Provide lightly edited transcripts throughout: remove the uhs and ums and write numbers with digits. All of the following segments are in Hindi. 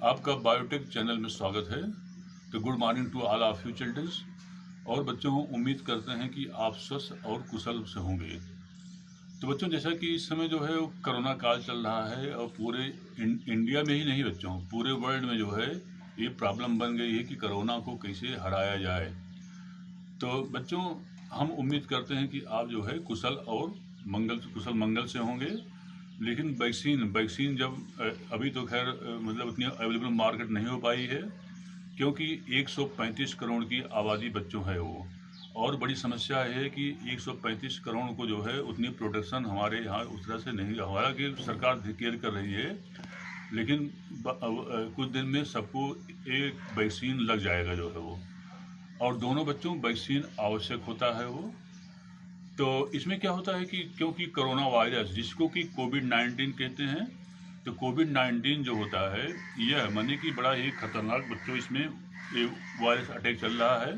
आपका बायोटेक चैनल में स्वागत है। तो good morning to all of you childrens. और बच्चों, उम्मीद करते हैं कि आप स्वस्थ और कुशल से होंगे। तो बच्चों, जैसा कि इस समय जो है वो कोरोना काल चल रहा है और पूरे इंडिया में ही नहीं बच्चों, पूरे वर्ल्ड में जो है ये प्रॉब्लम बन गई है कि कोरोना को कैसे हराया जाए। तो बच्चों, हम उम्मीद करते हैं कि आप जो है कुशल और कुशल मंगल से होंगे। लेकिन वैक्सीन जब अभी तो खैर मतलब उतनी अवेलेबल मार्केट नहीं हो पाई है, क्योंकि 135 करोड़ की आबादी बच्चों है वो। और बड़ी समस्या है कि 135 करोड़ को जो है उतनी प्रोटेक्शन हमारे यहाँ उस तरह से नहीं, हालांकि सरकार केयर कर रही है, लेकिन कुछ दिन में सबको एक वैक्सीन लग जाएगा जो है वो। और दोनों बच्चों वैक्सीन आवश्यक होता है वो। तो इसमें क्या होता है कि क्योंकि कोरोना वायरस, जिसको कि कोविड-19 कहते हैं, तो कोविड-19 जो होता है यह माने कि बड़ा ही खतरनाक बच्चों इसमें ये वायरस अटैक चल रहा है।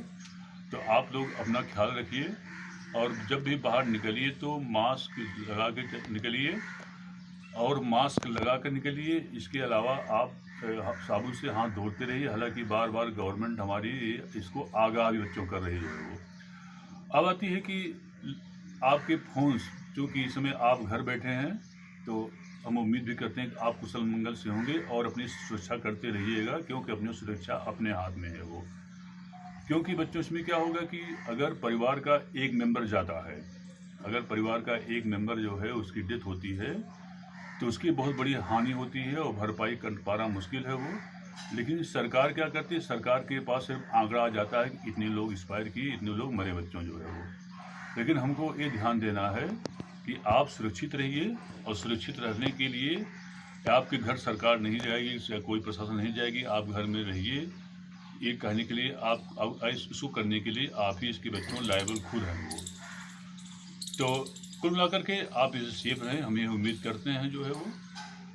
तो आप लोग अपना ख्याल रखिए और जब भी बाहर निकलिए तो मास्क लगा के निकलिए और मास्क लगा कर निकलिए। इसके अलावा आप साबुन से हाथ धोते रहिए। हालांकि बार बार गवर्नमेंट हमारी इसको आगाह भी बच्चों कर रही है वो। अब आती है कि आपके फ़ोन्स, चूँकि इस समय आप घर बैठे हैं, तो हम उम्मीद भी करते हैं कि आप कुशल मंगल से होंगे और अपनी सुरक्षा करते रहिएगा, क्योंकि अपनी सुरक्षा अपने हाथ में है वो। क्योंकि बच्चों, इसमें क्या होगा कि अगर परिवार का एक मेंबर जाता है, अगर परिवार का एक मेंबर जो है उसकी डेथ होती है, तो उसकी बहुत बड़ी हानि होती है और भरपाई कर पाना मुश्किल है वो। लेकिन सरकार क्या करती है, सरकार के पास सिर्फ आंकड़ा आ जाता है कि इतने लोग एक्सपायर किए, इतने लोग मरे बच्चों जो है वो। लेकिन हमको ये ध्यान देना है कि आप सुरक्षित रहिए, और सुरक्षित रहने के लिए आपके घर सरकार नहीं जाएगी या कोई प्रशासन नहीं जाएगी, आप घर में रहिए। ये कहने के लिए आप इसको करने के लिए आप ही इसके बच्चों लायबल खुद हैं वो। तो कुल मिलाकर के आप इससे सेफ रहें, हम ये उम्मीद करते हैं जो है वो।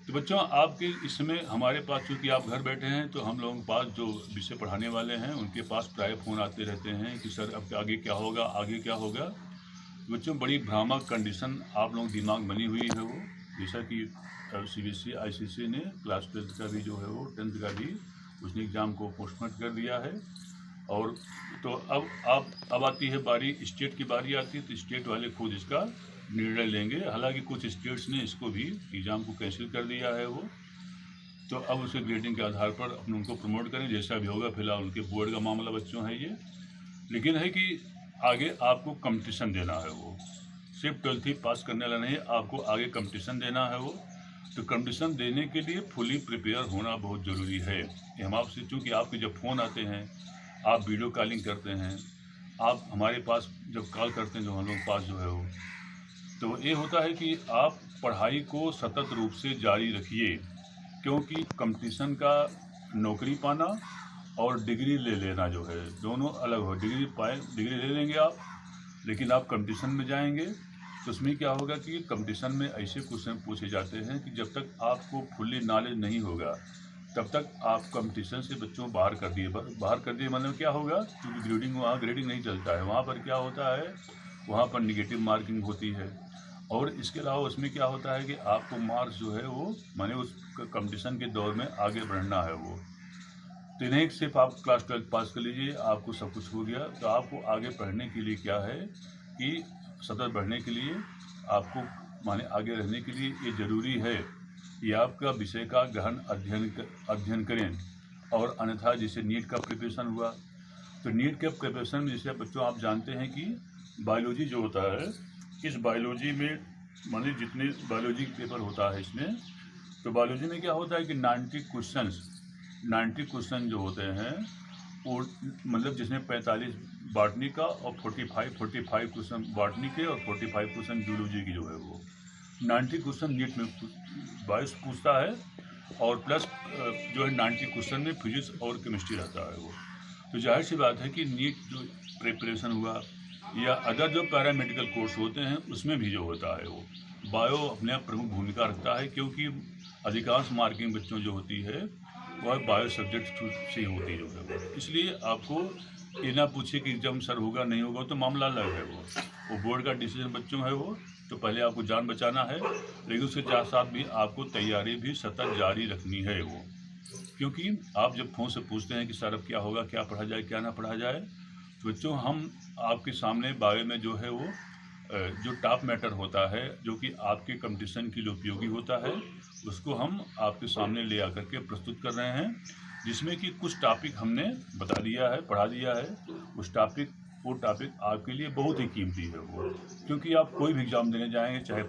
तो बच्चों, आपके इस समय हमारे पास, चूँकि आप घर बैठे हैं, तो हम लोगों के पास जो विषय पढ़ाने वाले हैं उनके पास प्राय फ़ोन आते रहते हैं कि सर अब आगे क्या होगा, आगे क्या होगा। बच्चों, बड़ी भ्रामक कंडीशन आप लोगों के दिमाग बनी हुई है वो। जैसा कि CBSE ICSE ने क्लास 12th का भी जो है वो 10th का भी उसने एग्ज़ाम को पोस्टपोन कर दिया है। और तो अब आती है बारी, स्टेट की बारी आती है, तो स्टेट वाले खुद इसका निर्णय लेंगे। हालांकि कुछ स्टेट्स ने इसको भी एग्ज़ाम को कैंसिल कर दिया है वो। तो अब उसे ग्रेडिंग के आधार पर अपने उनको प्रमोट करें, जैसा भी होगा। फिलहाल उनके बोर्ड का मामला बच्चों है ये। लेकिन है कि आगे आपको कंपटीशन देना है वो, सिर्फ 12th ही पास करने वाला नहीं, आपको आगे कंपटीशन देना है वो। तो कंपटीशन देने के लिए फुली प्रिपेयर होना बहुत ज़रूरी है। हम आपसे, चूँकि आपके जब फ़ोन आते हैं, आप वीडियो कॉलिंग करते हैं, आप हमारे पास जब कॉल करते हैं जो हम लोग पास जो है वो, तो ये होता है कि आप पढ़ाई को सतत रूप से जारी रखिए। क्योंकि कंपटीशन का नौकरी पाना और डिग्री ले लेना जो है दोनों अलग हो। डिग्री ले लेंगे आप, लेकिन आप कंपटीशन में जाएंगे तो उसमें क्या होगा कि कंपटीशन में ऐसे क्वेश्चन पूछे जाते हैं कि जब तक आपको फुल्ली नॉलेज नहीं होगा तब तक आप कंपटीशन से बच्चों बाहर कर दिए मतलब क्या होगा, क्योंकि वहाँ ग्रेडिंग नहीं चलता है। वहाँ पर क्या होता है, वहाँ पर निगेटिव मार्किंग होती है। और इसके अलावा उसमें क्या होता है कि आपको मार्क्स जो है वो माने उस कंपटीशन के दौर में आगे बढ़ना है वो। तो नहीं सिर्फ आप क्लास 12 पास कर लीजिए, आपको सब कुछ हो गया। तो आपको आगे पढ़ने के लिए क्या है कि सतत बढ़ने के लिए आपको माने आगे रहने के लिए ये ज़रूरी है कि आपका विषय का गहन अध्ययन करें। और अन्यथा जैसे नीट का प्रिपरेशन हुआ, तो नीट के प्रिपरेशन में जैसे बच्चों आप जानते हैं कि बायोलॉजी जो होता है, इस बायोलॉजी में माने जितने बायोलॉजी पेपर होता है इसमें, तो बायोलॉजी में क्या होता है कि 90 क्वेश्चन जो होते हैं वो मतलब जिसमें 45 बॉटनी का और 45 क्वेश्चन बॉटनी के और 45 क्वेश्चन जूलॉजी की जो है वो। 90 क्वेश्चन नीट में बायोस पूछता है, और प्लस जो है 90 क्वेश्चन में फिजिक्स और केमिस्ट्री रहता है वो। तो जाहिर सी बात है कि नीट जो प्रिपरेशन हुआ या अदर जो पैरामेडिकल कोर्स होते हैं उसमें भी जो होता है वो बायो अपने आप प्रमुख भूमिका रखता है। क्योंकि अधिकांश मार्किंग बच्चों जो होती है वह बायो सब्जेक्ट से ही होती है। इसलिए आपको ये ना पूछे कि एग्जाम सर होगा नहीं होगा, तो मामला अलग है वो बोर्ड का डिसीजन बच्चों है वो। तो पहले आपको जान बचाना है, लेकिन उसके साथ साथ भी आपको तैयारी भी सतत जारी रखनी है वो। क्योंकि आप जब फ़ोन से पूछते हैं कि सर अब क्या होगा, क्या पढ़ा जाए, क्या ना पढ़ा जाए, तो बच्चों हम आपके सामने बारे में जो है वो जो टॉप मैटर होता है, जो कि आपके कंपटीशन के लिए उपयोगी होता है, उसको हम आपके सामने ले आकर के प्रस्तुत कर रहे हैं, जिसमें कि कुछ टॉपिक हमने बता दिया है, पढ़ा दिया है। वो टॉपिक आपके लिए बहुत ही कीमती है वो, क्योंकि आप कोई भी एग्ज़ाम देने जाएँगे, चाहे